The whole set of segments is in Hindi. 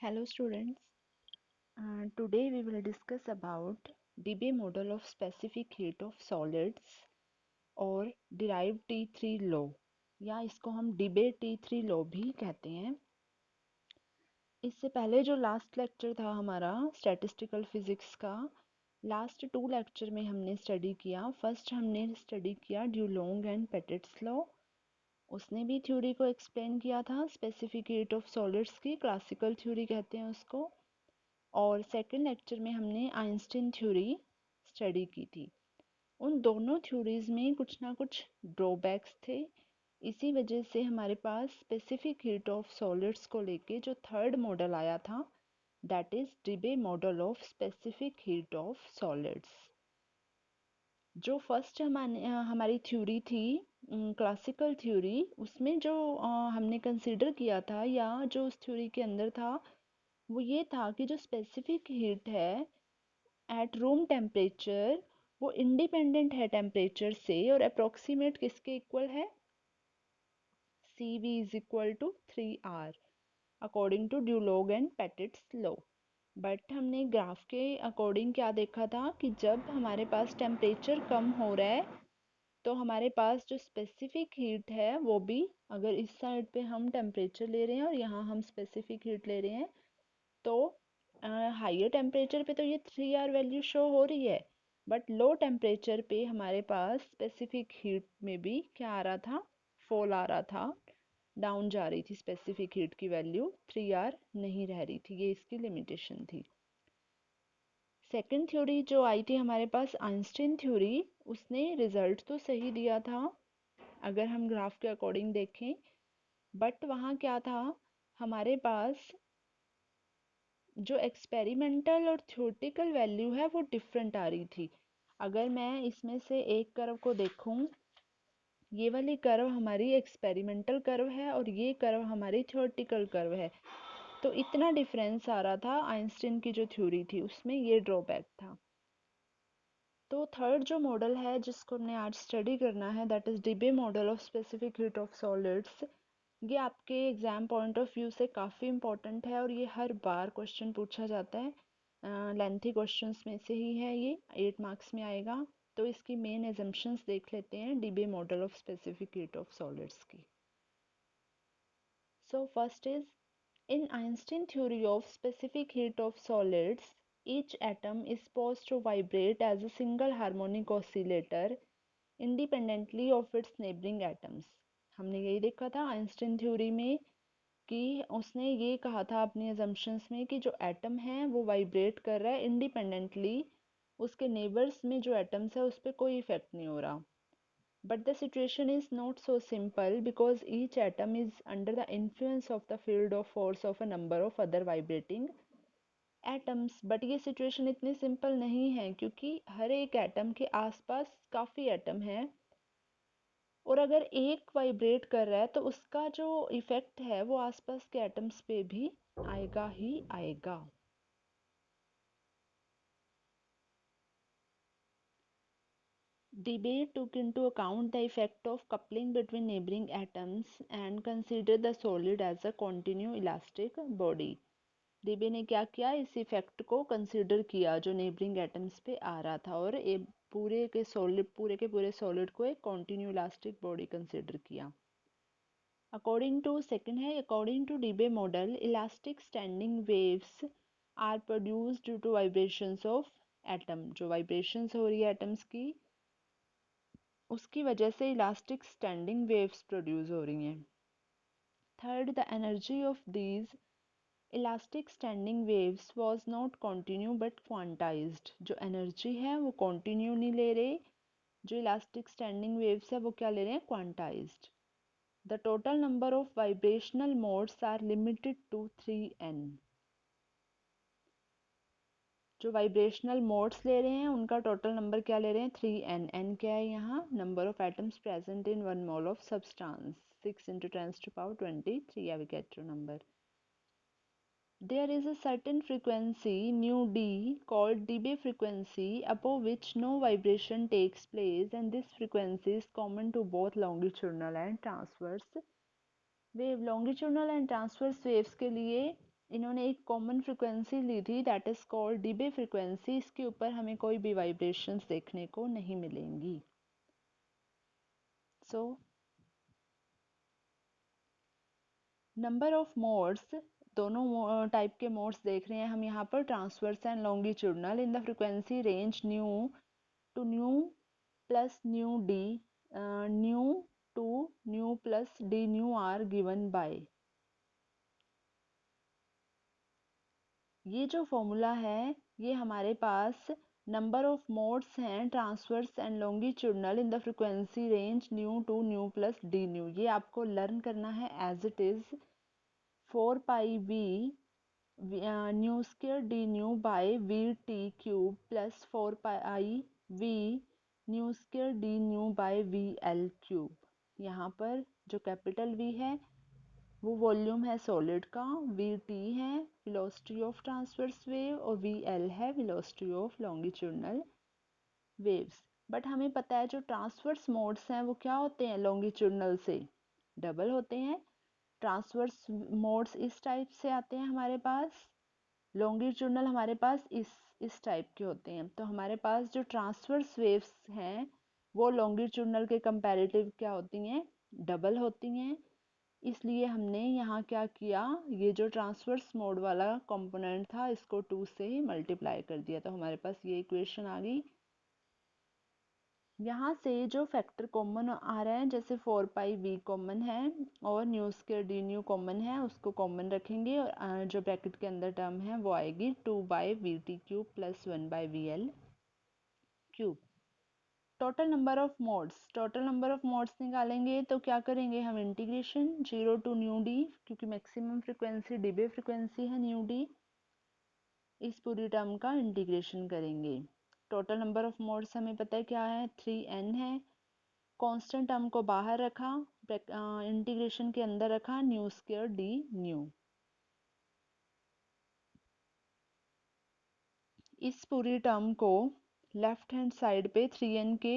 Hello students. Today we will discuss about Debye model of specific heat of solids और derived T3 law या इसको हम Debye T3 law भी कहते हैं। इससे पहले जो लास्ट लेक्चर था हमारा स्टैटिस्टिकल फिजिक्स का, लास्ट 2 लेक्चर में हमने स्टडी किया। फर्स्ट हमने स्टडी किया ड्यूलोंग एंड पेटिट्स लॉ। उसने भी थ्योरी को एक्सप्लेन किया था, स्पेसिफिक हीट ऑफ सॉलिड्स की क्लासिकल थ्योरी कहते हैं उसको। और सेकंड लेक्चर में हमने आइंस्टीन थ्योरी स्टडी की थी। उन दोनों थ्योरीज में कुछ ना कुछ ड्रॉबैक्स थे। इसी वजह से हमारे पास स्पेसिफिक हीट ऑफ सॉलिड्स को लेके जो थर्ड मॉडल आया था, that is Debye model of specific heat of solids. जो फर्स्ट हमारी थ्योरी थी क्लासिकल थ्योरी, उसमें जो हमने कंसिडर किया था या जो उस थ्योरी के अंदर था वो ये था कि जो स्पेसिफिक हीट है एट रूम टेम्परेचर वो इंडिपेंडेंट है टेम्परेचर से और अप्रोक्सीमेट किसके इक्वल है, CV is equal to 3R according to Dulong and Petit's law. But हमने ग्राफ के अकॉर्डिंग क्या देखा था कि जब हमारे पास टेम्परेचर कम हो रहा है तो हमारे पास जो स्पेसिफिक हीट है वो भी, अगर इस साइड पे हम टेम्परेचर ले रहे हैं और यहाँ हम स्पेसिफिक हीट ले रहे हैं, तो हाइयर टेम्परेचर पे तो ये 3R वैल्यू शो हो रही है, बट लो टेम्परेचर पे हमारे पास स्पेसिफिक हीट में भी क्या आ रहा था, फॉल आ रहा था, डाउन जा रही थी स्पेसिफिक हीट की वैल्यू, 3R नहीं रह रही थी। ये इसकी लिमिटेशन थी। सेकेंड थ्योरी जो आई थी हमारे पास आइंस्टीन थ्योरी, उसने रिजल्ट तो सही दिया था अगर हम ग्राफ के अकॉर्डिंग देखें, बट वहाँ क्या था, हमारे पास जो एक्सपेरिमेंटल और थ्योरेटिकल वैल्यू है वो डिफरेंट आ रही थी। अगर मैं इसमें से एक कर्व को देखूं, ये वाली कर्व हमारी एक्सपेरिमेंटल कर्व है और ये कर्व हमारी थ्योरेटिकल कर्व है, तो इतना डिफरेंस आ रहा था। आइंस्टीन की जो थ्योरी थी उसमें ये ड्रॉबैक था। तो थर्ड जो मॉडल है जिसको हमने आज स्टडी करना है, that is Debye model of specific heat of solids. ये आपके एग्जाम पॉइंट ऑफ व्यू से काफ़ी इंपॉर्टेंट है और ये हर बार क्वेश्चन पूछा जाता है। लेंथी क्वेश्चंस में से ही है, ये 8 मार्क्स में आएगा। तो इसकी मेन एजम्पशंस देख लेते हैं Debye model of specific heat of solids की। So first is, in Einstein theory of specific heat of solids, each atom is supposed to vibrate as a single harmonic oscillator independently of its neighboring atoms। हमने यही देखा था आइंस्टीन थ्योरी में कि उसने ये कहा था अपनी assumptions में कि जो एटम है वो वाइब्रेट कर रहा है इंडिपेंडेंटली, उसके नेबर्स में जो एटम्स है उस पर कोई इफेक्ट नहीं हो रहा। But the situation is not so simple because each atom is under the influence of the field of force of a number of other vibrating atoms। But ये situation इतनी simple नहीं है क्योंकि हर एक एटम के आसपास काफ़ी एटम है और अगर एक वाइब्रेट कर रहा है तो उसका जो इफेक्ट है वो आसपास के एटम्स पे भी आएगा ही आएगा। Debye took into account the effect of coupling between neighboring atoms and considered the solid as a continuous elastic body। डेबे ने क्या किया, इस इफेक्ट को कंसिडर किया जो नेबरिंग एटम्स पे आ रहा था और पूरे के पूरे सॉलिड को एक कॉन्टिन्यू इलास्टिक बॉडी कंसिडर किया। अकॉर्डिंग टू सेकंड है, according to Debye model elastic standing waves are produced due to vibrations of atom. जो वाइब्रेशंस हो रही है एटम्स की, उसकी वजह से इलास्टिक स्टैंडिंग वेव्स प्रोड्यूस हो रही हैं। Third, the energy of these elastic standing waves was not continue but quantized. जो एनर्जी है वो कॉन्टिन्यू नहीं ले रहे, जो इलास्टिक स्टैंडिंग वेव्स है वो क्या ले रहे हैं, quantized. The total number of vibrational modes are limited to 3n। जो वाइब्रेशनल मोड्स ले रहे हैं उनका टोटल नंबर क्या ले रहे हैं, 3n। n क्या है यहाँ, number of atoms present in 1 mole of substance, 6 into 10 to power 23 है, we get your number। There is a certain frequency nu d called dB frequency above which no vibration takes place, and this frequency is common to both longitudinal and transverse wave। longitudinal and transverse waves के लिए इन्होंने एक कॉमन फ्रिक्वेंसी ली थी दैट इज कॉल्ड डीबे फ्रिक्वेंसी। इसके ऊपर हमें कोई भी वाइब्रेशंस देखने को नहीं मिलेंगी। सो नंबर ऑफ मोड्स, दोनों टाइप के मोड्स देख रहे हैं हम यहाँ पर, transverse and longitudinal in the frequency range nu to nu plus nu D, nu to nu plus D nu are given by. ये जो फॉर्मूला है ये हमारे पास नंबर ऑफ मोड्स हैं transverse and longitudinal in the frequency range nu to nu plus D nu. ये आपको लर्न करना है as it is 4πv nu square D nu by V T cube plus 4πv nu square D nu by V L cube. यहाँ पर जो कैपिटल वी है वो वॉल्यूम है सॉलिड का, वी टी है वेलोसिटी ऑफ ट्रांसवर्स वेव और वी एल है velocity of longitudinal waves. But हमें पता है जो ट्रांसवर्स मोड्स हैं वो क्या होते हैं, लॉन्गिट्यूडनल से डबल होते हैं। ट्रांसवर्स मोड्स इस टाइप से आते हैं हमारे पास, लॉन्गिट्यूडनल हमारे पास इस टाइप के होते हैं। तो हमारे पास जो ट्रांसवर्स वेव्स हैं वो लॉन्गिट्यूडनल के कंपैरेटिव क्या होती हैं, डबल होती हैं। इसलिए हमने यहाँ क्या किया, ये जो ट्रांसवर्स मोड वाला कंपोनेंट था इसको 2 से मल्टीप्लाई कर दिया, तो हमारे पास ये इक्वेशन आ गई। यहाँ से जो फैक्टर कॉमन आ रहा है, जैसे 4πv कॉमन है और new square D new common है, उसको कॉमन रखेंगे और जो ब्रैकेट के अंदर टर्म है वो आएगी 2/vt cube plus 1/vl cube. Total number of modes, total number of modes निकालेंगे तो क्या करेंगे हम, इंटीग्रेशन 0 टू न्यू डी, क्योंकि मैक्सिमम फ्रिक्वेंसी डीबे फ्रिक्वेंसी है न्यू डी, इस पूरी टर्म का इंटीग्रेशन करेंगे। टोटल नंबर ऑफ मोड्स हमें पता है क्या है, 3n है। कांस्टेंट टर्म को बाहर रखा, इंटीग्रेशन के अंदर रखा, न्यू स्क्वायर डी न्यू। इस पूरी टर्म को लेफ्ट हैंड साइड पे 3n के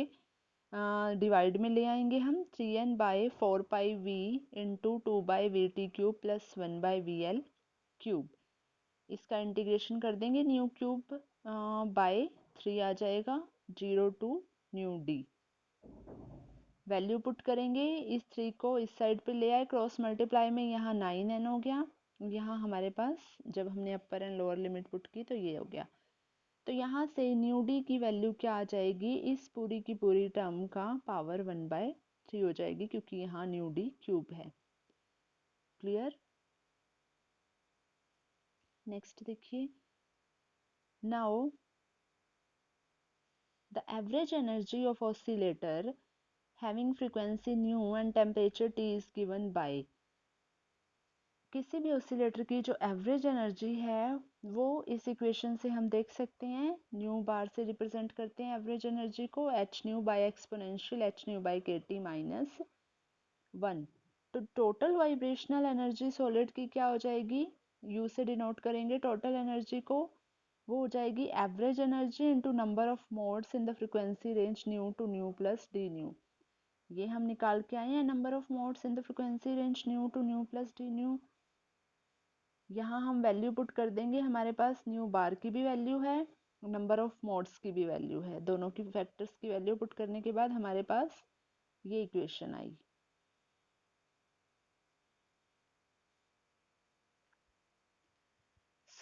डिवाइड में ले आएंगे हम, 3n by 4πv into 2/vt cube plus 1/vl cube. इसका इंटीग्रेशन कर देंगे, न्यू क्यूब बाय 3 आ जाएगा, 0 to nu D. Value put करेंगे, इस 3 को इस साइड पे ले आए, क्रॉस मल्टीप्लाई में यहाँ 9n हो गया। यहाँ हमारे पास जब हमने अपर एंड लोअर लिमिट पुट की तो ये हो गया। तो यहाँ से न्यू डी की वैल्यू क्या आ जाएगी, इस पूरी की पूरी टर्म का पावर 1/3 हो जाएगी, क्योंकि यहाँ न्यू डी क्यूब है। क्लियर। नेक्स्ट देखिए, now the average energy of oscillator having frequency new and temperature T is given by. किसी भी ऑसिलेटर की जो एवरेज एनर्जी है वो इस इक्वेशन से हम देख सकते हैं, न्यू बार से रिप्रेजेंट करते हैं एवरेज एनर्जी को, H nu by exponential H nu by k T minus 1। तो टोटल वाइब्रेशनल एनर्जी सॉलिड की क्या हो जाएगी, यू से डिनोट करेंगे टोटल एनर्जी को, वो हो जाएगी average energy into number of modes in the frequency range nu to nu plus D nu. ये हम निकाल के आए हैं, number of modes in the frequency range nu to nu plus D nu. यहाँ हम वैल्यू पुट कर देंगे, हमारे पास न्यू बार की भी वैल्यू है, नंबर ऑफ मोड्स की भी वैल्यू है, दोनों की फैक्टर्स की वैल्यू पुट करने के बाद हमारे पास ये इक्वेशन आई।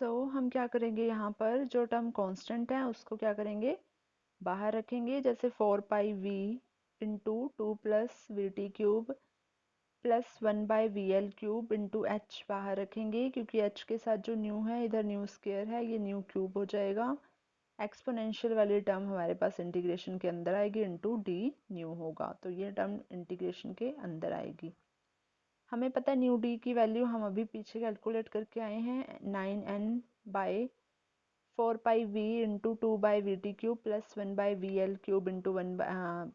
हम क्या करेंगे, यहाँ पर जो टर्म कांस्टेंट है उसको क्या करेंगे, बाहर रखेंगे, जैसे 4πv into 2 plus we T cube plus 1/vl cube into H बाहर रखेंगे, क्योंकि एच के साथ जो न्यू है इधर न्यू स्क्वायर है, ये न्यू क्यूब हो जाएगा। एक्सपोनेंशियल वाली टर्म हमारे पास इंटीग्रेशन के अंदर आएगी, इंटू डी न्यू होगा, तो ये टर्म इंटीग्रेशन के अंदर आएगी। हमें पता है न्यू डी की वैल्यू हम अभी पीछे कैलकुलेट करके आए हैं, 9n by 4πv into 2/vt cube plus 1/vl cube into 1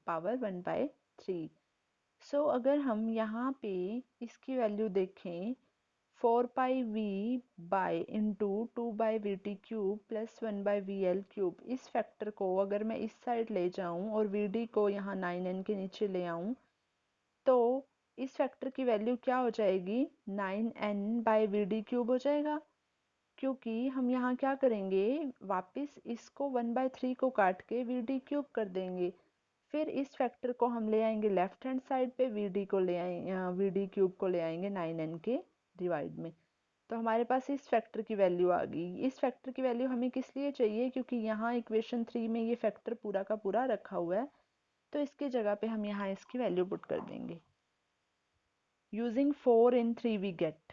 power 1/3। अगर हम यहाँ पे इसकी वैल्यू देखें, 4πv by into 2/vt cube plus 1/vl cube, इस फैक्टर को अगर मैं इस साइड ले जाऊं और vd को यहाँ 9n के नीचे ले आऊं तो इस फैक्टर की वैल्यू क्या हो जाएगी, 9n by we D cube हो जाएगा। क्योंकि हम यहाँ क्या करेंगे, वापस इसको 1/3 को काट के VD³ कर देंगे। फिर इस फैक्टर को हम ले आएंगे लेफ्ट हैंड साइड पे, VD³ को ले आएंगे 9n के डिवाइड में। तो हमारे पास इस फैक्टर की वैल्यू आ गई। इस फैक्टर की वैल्यू हमें किस लिए चाहिए, क्योंकि यहाँ इक्वेशन 3 में ये फैक्टर पूरा का पूरा रखा हुआ है, तो इसकी जगह पे हम यहाँ इसकी वैल्यू पुट कर देंगे। यूजिंग 4 in 3 वी गेट,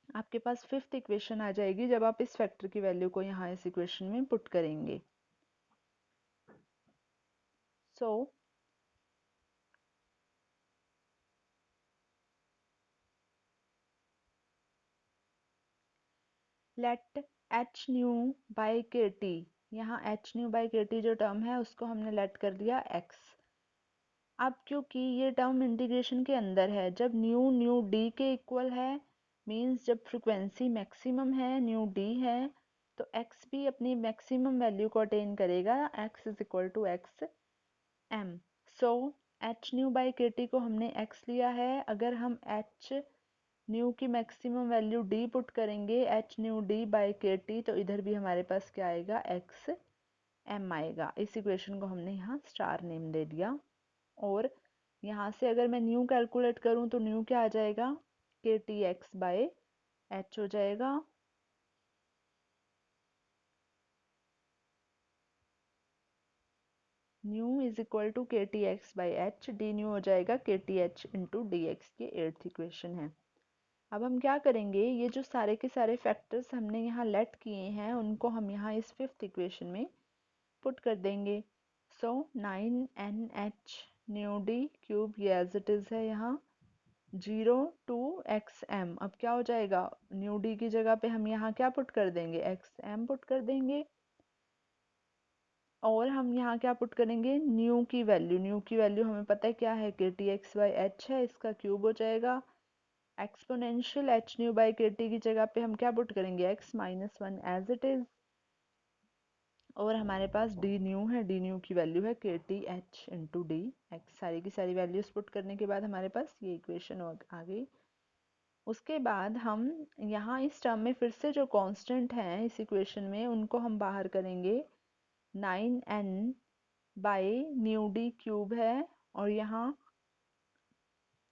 आपके पास फिफ्थ इक्वेशन आ जाएगी जब आप इस फैक्टर की वैल्यू को यहाँ इस इक्वेशन में पुट करेंगे। So let H nu by k T, यहाँ H nu by k T जो टर्म है उसको हमने लेट कर दिया एक्स। अब क्योंकि ये टर्म इंटीग्रेशन के अंदर है, जब न्यू न्यू डी के इक्वल है, मीन्स जब फ्रिक्वेंसी मैक्सिमम है, न्यू डी है, तो एक्स भी अपनी मैक्सिमम वैल्यू को अटेन करेगा, x is equal to x m. So h nu by k T को हमने एक्स लिया है। अगर हम एच न्यू की मैक्सिमम वैल्यू डी पुट करेंगे, h nu D by k T, तो इधर भी हमारे पास क्या आएगा, एक्स एम आएगा। इस इक्वेशन को हमने यहाँ स्टार नेम दे दिया। और यहाँ से अगर मैं न्यू कैलकुलेट करूँ तो न्यू क्या आ जाएगा, के टी एक्स बाय एच हो जाएगा। न्यू इज इक्वल टू के T x by H, D new हो जाएगा के T H into D x, की एट्थ इक्वेशन है। अब हम क्या करेंगे, ये जो सारे के सारे फैक्टर्स हमने यहाँ लेट किए हैं उनको हम यहाँ इस फिफ्थ इक्वेशन में पुट कर देंगे। सो 9NH न्यू डी क्यूब, ये एज इट इज़ है यहाँ, 0 to xm। अब क्या हो जाएगा, न्यू डी की जगह पे हम यहाँ क्या पुट कर देंगे, xm पुट कर देंगे। और हम यहाँ क्या पुट करेंगे, न्यू की वैल्यू, न्यू की वैल्यू हमें पता है क्या है, के टी एक्स बाई एच है, इसका क्यूब हो जाएगा। Exponential H nu by k T की जगह पे हम क्या पुट करेंगे, x-1 एज इट इज। और हमारे पास डी न्यू है, डी न्यू की वैल्यू है के T H into D x. सारी की सारी वैल्यूज पुट करने के बाद हमारे पास ये इक्वेशन आ गई। उसके बाद हम यहाँ इस टर्म में फिर से जो कांस्टेंट हैं इस इक्वेशन में उनको हम बाहर करेंगे। 9n by new D cube है, और यहाँ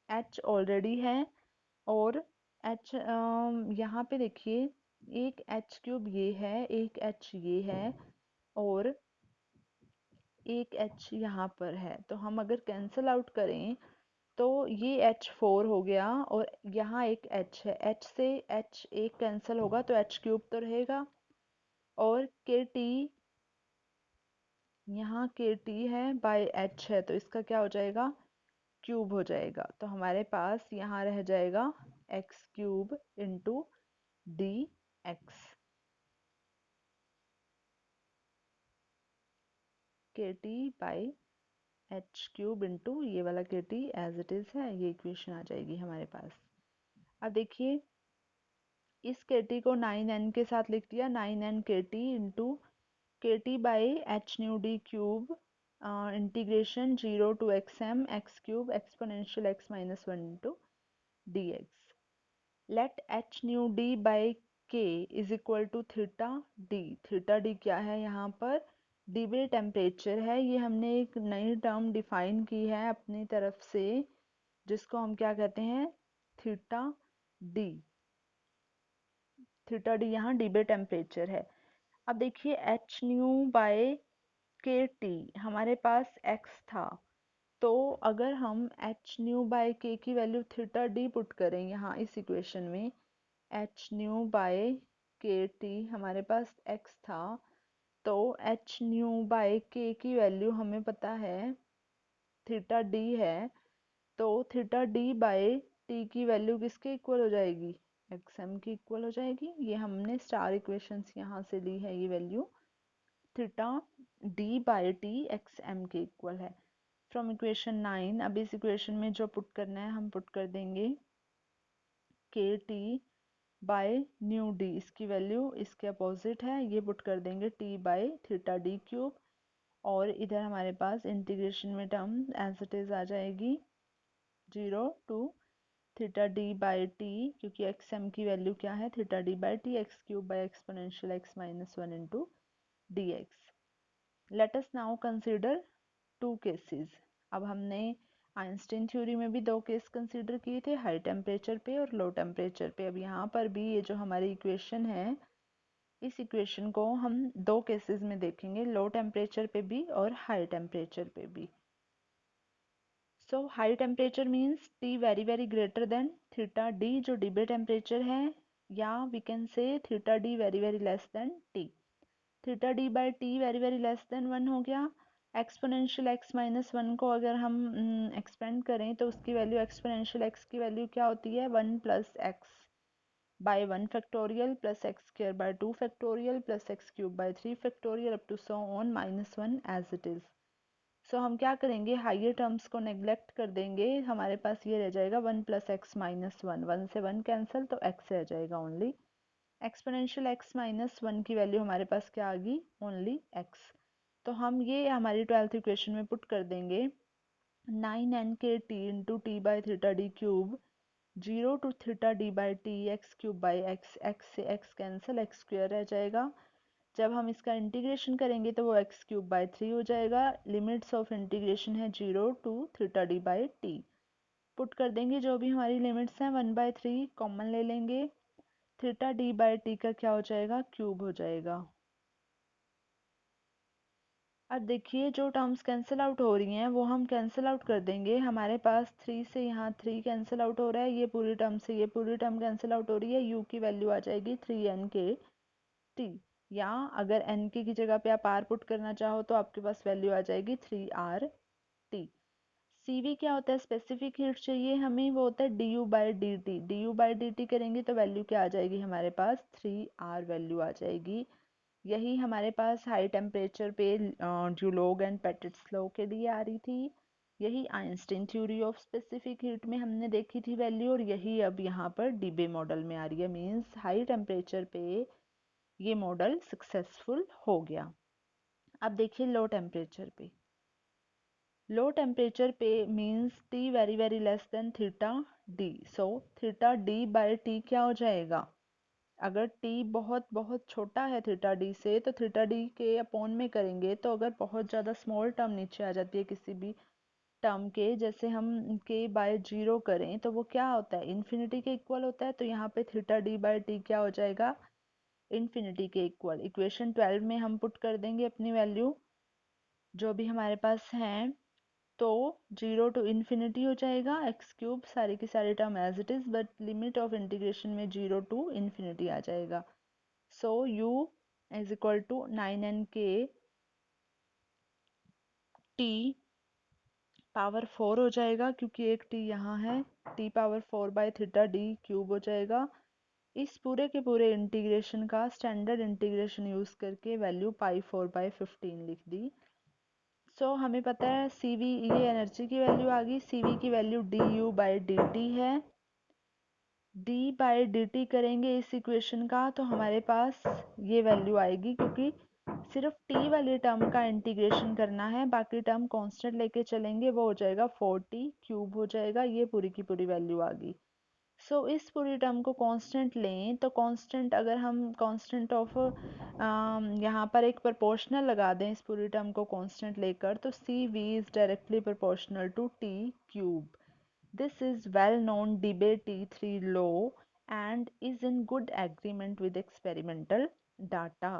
h ऑलरेडी है, और h यहाँ पे देखिए एक h क्यूब ये है, एक h ये है, और एक h यहाँ पर है। तो हम अगर कैंसिल आउट करें तो ये h4 हो गया, और यहाँ एक h है, h से h एक कैंसिल होगा तो h³ तो रहेगा, और के टी, यहाँ के टी है बाय h है, तो इसका क्या हो जाएगा, क्यूब हो जाएगा। तो हमारे पास यहाँ रह जाएगा x³ इंटू डी एक्स, के टी बाई h³ इंटू ये वाला के टी एज इट इज़ है, ये इक्वेशन आ जाएगी हमारे पास। अब देखिए इस के टी को 9n के साथ लिख दिया, 9n के T into K T by H nu D cube, integration 0 to xm x³ exponential x-1 into D x. Let H nu D by K is equal to theta D. Theta D क्या है, यहाँ पर डी बाई टेम्परेचर है, ये हमने एक नई टर्म डिफाइन की है अपनी तरफ से, जिसको हम क्या कहते हैं, थीटा डी। थीटा डी यहाँ डी बाई टेम्परेचर है। अब देखिए एच न्यू बाय के टी हमारे पास एक्स था, तो अगर हम एच न्यू बाय के की वैल्यू थीटा डी पुट करें यहाँ इस इक्वेशन में, एच न्यू बाय के टी हमारे पास एक्स था, तो एच न्यू बाय के की वैल्यू हमें पता है थीटा डी है, तो थीटा डी बाय टी की वैल्यू किसके इक्वल हो जाएगी, एक्स एम की इक्वल हो जाएगी। ये हमने स्टार इक्वेशंस यहाँ से ली है, ये value theta d by T x m के इक्वल है फ्रॉम इक्वेशन 9। अब इस इक्वेशन में जो पुट करना है हम पुट कर देंगे k T by nu d, इसकी वैल्यू इसके अपोजिट है, ये पुट कर देंगे T by theta d cube, और इधर हमारे पास इंटीग्रेशन में टर्म एज इट इज़ आ जाएगी 0 to theta D by T, क्योंकि एक्स एम की वैल्यू क्या है, theta D by T, x cube by exponential x minus one into D x. Let us now consider two cases. अब हमने आइंस्टीन थ्योरी में भी दो केस कंसीडर किए थे, हाई टेम्परेचर पे और लो टेम्परेचर पे। अब यहाँ पर भी ये जो हमारी इक्वेशन है, इस इक्वेशन को हम दो केसेस में देखेंगे, लो टेम्परेचर पे भी और हाई टेम्परेचर पे भी। So high temperature means T very very greater than theta D, जो डिब्बे टेम्परेचर है, या we can say theta D very very less than T. Theta D by T very very less than one हो गया। एक्सपोनेंशियल एक्स माइनस वन को अगर हम एक्सपेंड करें तो उसकी वैल्यू, एक्सपोनेंशियल एक्स की वैल्यू क्या होती है, one plus X by one factorial plus X square by two factorial plus X cube by three factorial up to so on minus one as it is. सो हम क्या करेंगे, हाइयर टर्म्स को नेग्लेक्ट कर देंगे, हमारे पास ये रह जाएगा one plus x minus one, one से वन कैंसिल तो एक्स रह जाएगा only. Exponential x minus one की वैल्यू हमारे पास क्या आ गई, ओनली एक्स। तो हम ये हमारी 12th इक्वेशन में पुट कर देंगे, 9n के T into T by theta d cube, 0 to theta D by T x cube by x, x से एक्स कैंसिल, एक्स स्क्वायर रह जाएगा। जब हम इसका इंटीग्रेशन करेंगे तो वो एक्स क्यूब बाई थ्री हो जाएगा। लिमिट्स ऑफ इंटीग्रेशन है 0 to theta D by T. Put कर देंगे जो भी हमारी लिमिट्स हैं, 1/3 कॉमन ले लेंगे, थीटा डी बाई टी का क्या हो जाएगा, क्यूब हो जाएगा। अब देखिए जो टर्म्स कैंसिल आउट हो रही हैं वो हम कैंसिल आउट कर देंगे। हमारे पास 3 से यहाँ 3 कैंसिल आउट हो रहा है, ये पूरी टर्म से ये पूरी टर्म कैंसिल आउट हो रही है, u की वैल्यू आ जाएगी 3n के t, या अगर n की जगह पे आप r पुट करना चाहो तो आपके पास वैल्यू आ जाएगी 3r t। cv क्या होता है, स्पेसिफिक हीट चाहिए हमें, वो होता है du by D T. D you by D T करेंगे तो वैल्यू क्या आ जाएगी हमारे पास, 3r वैल्यू आ जाएगी। यही हमारे पास हाई टेम्परेचर पे ड्यूलोग एंड पेटिट्स लॉ के लिए आ रही थी, यही Einstein theory of specific heat में हमने देखी थी वैल्यू, और यही अब यहाँ पर डीबे मॉडल में आ रही है। मींस हाई टेम्परेचर पे ये मॉडल सक्सेसफुल हो गया। अब देखिए लो टेम्परेचर पे, लो टेम्परेचर पे means T very very less then theta D. So theta D by T क्या हो जाएगा, अगर t बहुत बहुत छोटा है थीटा डी से तो थीटा डी के अपॉन में करेंगे, तो अगर बहुत ज़्यादा स्मॉल टर्म नीचे आ जाती है किसी भी टर्म के, जैसे हम k बाय जीरो करें तो वो क्या होता है, इन्फिनिटी के इक्वल होता है। तो यहाँ पे थीटा डी बाई टी क्या हो जाएगा, इन्फिनिटी के इक्वल। इक्वेशन 12 में हम पुट कर देंगे अपनी वैल्यू जो भी हमारे पास हैं, तो 0 टू इन्फिनिटी हो जाएगा, एक्स क्यूब सारी की सारी term as it is, but limit of integration में 0 टू इन्फिनिटी आ जाएगा। So u is equal to 9n k t power 4 हो जाएगा, क्योंकि एक t यहाँ है, t power 4 by theta d cube हो जाएगा। इस पूरे के पूरे इंटीग्रेशन का स्टैंडर्ड इंटीग्रेशन यूज़ करके वैल्यू पाई 4/15 लिख दी। सो हमें पता है cv, ये एनर्जी की वैल्यू आ गई, cv की value du by D T है। d बाई डी टी करेंगे इस इक्वेशन का तो हमारे पास ये वैल्यू आएगी, क्योंकि सिर्फ t वाली टर्म का इंटीग्रेशन करना है, बाकी टर्म कांस्टेंट लेके चलेंगे, वो हो जाएगा 4t क्यूब हो जाएगा। ये पूरी की पूरी वैल्यू आ गई। सो इस पूरी टर्म को कांस्टेंट लें तो कांस्टेंट, अगर हम कांस्टेंट ऑफ यहाँ पर एक प्रोपोर्शनल लगा दें इस पूरी टर्म को कांस्टेंट लेकर, तो C V is directly proportional to T cube. This is well known debate T3 law and is in good agreement with experimental data।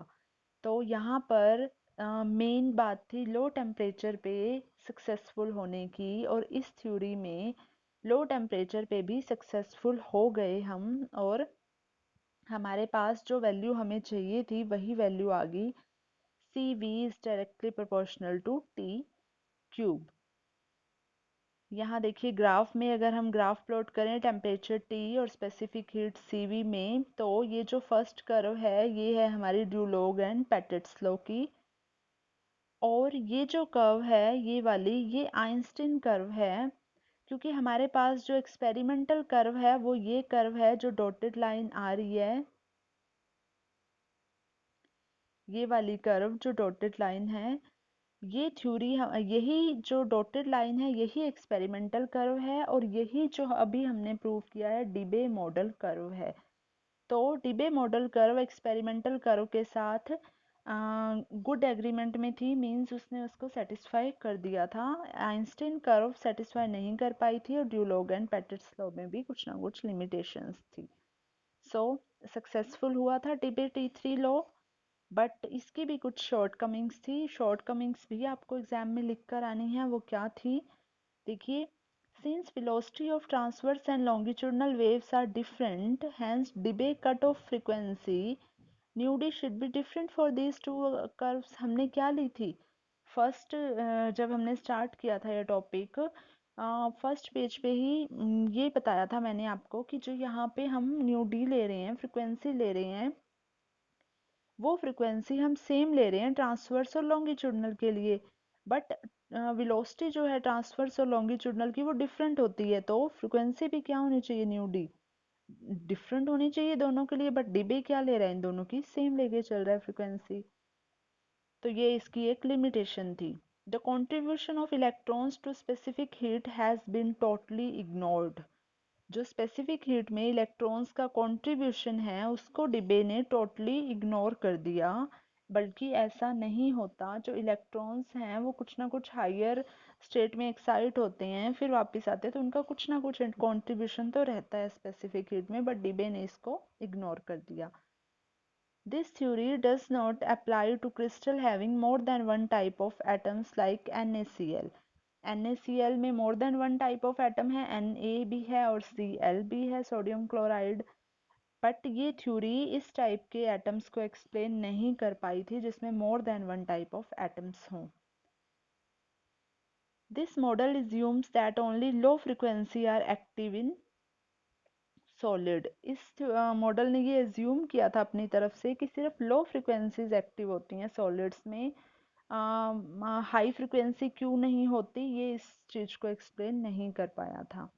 तो यहाँ पर मेन बात थी लो टेम्परेचर पे सक्सेसफुल होने की, और इस थ्योरी में लो टेम्परेचर पे भी सक्सेसफुल हो गए हम, और हमारे पास जो वैल्यू हमें चाहिए थी वही वैल्यू आ गई, C V is directly proportional to T cube. यहाँ देखिए ग्राफ में, अगर हम ग्राफ प्लॉट करें टेम्परेचर टी और स्पेसिफिक हीट सीवी में, तो ये जो फर्स्ट कर्व है ये है हमारी ड्यूलोग एंड पेटिट्स लॉ की, और ये जो कर्व है ये वाली, ये आइंस्टीन कर्व है। क्योंकि हमारे पास जो एक्सपेरिमेंटल कर्व है वो ये कर्व है जो डॉटेड लाइन आ रही है, ये वाली कर्व जो डॉटेड लाइन है, ये थ्योरी, यही जो डॉटेड लाइन है यही एक्सपेरिमेंटल कर्व है, और यही जो अभी हमने प्रूव किया है डिबे मॉडल कर्व है। तो डिबे मॉडल कर्व एक्सपेरिमेंटल कर्व के साथ गुड एग्रीमेंट में थी, मींस उसने उसको सेटिस्फाई कर दिया था। आइंस्टीन कर्व सेटिस्फाई नहीं कर पाई थी, और ड्यूलॉग एंड पेटिट्स लॉ में भी कुछ ना कुछ लिमिटेशंस थी। सो सक्सेसफुल हुआ था डिबे T3 लॉ, बट इसकी भी कुछ शॉर्टकमिंग्स थी। शॉर्टकमिंग्स भी आपको एग्जाम में लिख कर आनी है, वो क्या थी देखिए। Since velocity of transverse and longitudinal waves are different, hence Debye cutoff frequency nu d should be different for these two curves। हमने क्या ली थी फर्स्ट, जब हमने स्टार्ट किया था ये टॉपिक, फर्स्ट पेज पे ही ये बताया था मैंने आपको कि जो यहाँ पे हम न्यू डी ले रहे हैं, फ्रिक्वेंसी ले रहे हैं, वो फ्रिक्वेंसी हम सेम ले रहे हैं ट्रांसवर्स और लॉन्गिट्यूडनल के लिए, बट वेलोसिटी जो है ट्रांसवर्स और लॉन्गिट्यूडनल की वो डिफरेंट होती है, तो फ्रिक्वेंसी भी क्या होनी चाहिए, न्यू डी डिफरेंट होनी चाहिए दोनों के लिए, बट डिबे क्या ले रहा है, इन दोनों की सेम लेके चल रहा है फ्रिक्वेंसी। तो ये इसकी एक लिमिटेशन थी। The contribution of electrons to specific heat has been totally ignored. जो स्पेसिफिक हीट में इलेक्ट्रॉन्स का कंट्रीब्यूशन है उसको डिबे ने टोटली इग्नोर कर दिया। बल्कि ऐसा नहीं होता, जो इलेक्ट्रॉन्स हैं वो कुछ ना कुछ हायर स्टेट में एक्साइट होते हैं, फिर वापस आते हैं, तो उनका कुछ ना कुछ कंट्रीब्यूशन तो रहता है स्पेसिफिक हीट में, बट डिबे ने इसको इग्नोर कर दिया। This theory does not apply to crystal having more than one type of atoms like NaCl। NaCl में more than one type of atom है, Na भी है और Cl भी है, सोडियम क्लोराइड। बट ये थ्योरी इस टाइप के एटम्स को एक्सप्लेन नहीं कर पाई थी जिसमें more than one type of atoms हों। This model assumes that only low frequency are active in solid. इस मॉडल ने ये एज्यूम किया था अपनी तरफ से कि सिर्फ लो फ्रिक्वेंसीज एक्टिव होती हैं सॉलिड्स में, हाई फ्रिक्वेंसी क्यों नहीं होती, ये इस चीज़ को एक्सप्लेन नहीं कर पाया था।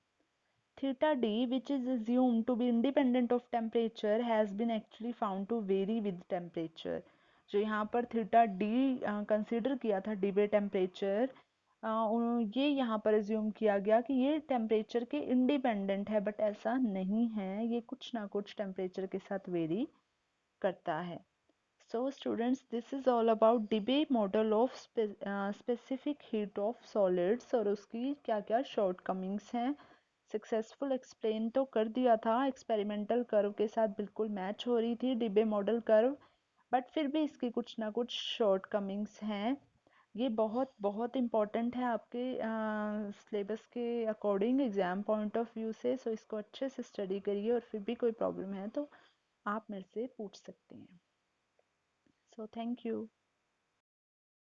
Theta D which is assumed to be independent of temperature has been actually found to vary with temperature। जो यहाँ पर थीटा डी कंसीडर किया था डिबे टेम्परेचर, ये यहाँ पर एज्यूम किया गया कि ये टेम्परेचर के इंडिपेंडेंट है, बट ऐसा नहीं है, ये कुछ ना कुछ टेम्परेचर के साथ वेरी करता है। So students, this is all about Debye model of specific heat of solids, और उसकी क्या क्या शॉर्टकमिंग्स हैं। सक्सेसफुल एक्सप्लेन तो कर दिया था, एक्सपेरिमेंटल कर्व के साथ बिल्कुल मैच हो रही थी डिबे मॉडल कर्व, बट फिर भी इसकी कुछ ना कुछ शॉर्टकमिंग्स हैं। ये बहुत बहुत इम्पॉर्टेंट है आपके सिलेबस के according, exam point of view से। सो इसको अच्छे से स्टडी करिए, और फिर भी कोई प्रॉब्लम है तो आप मेरे से पूछ सकते हैं। So thank you.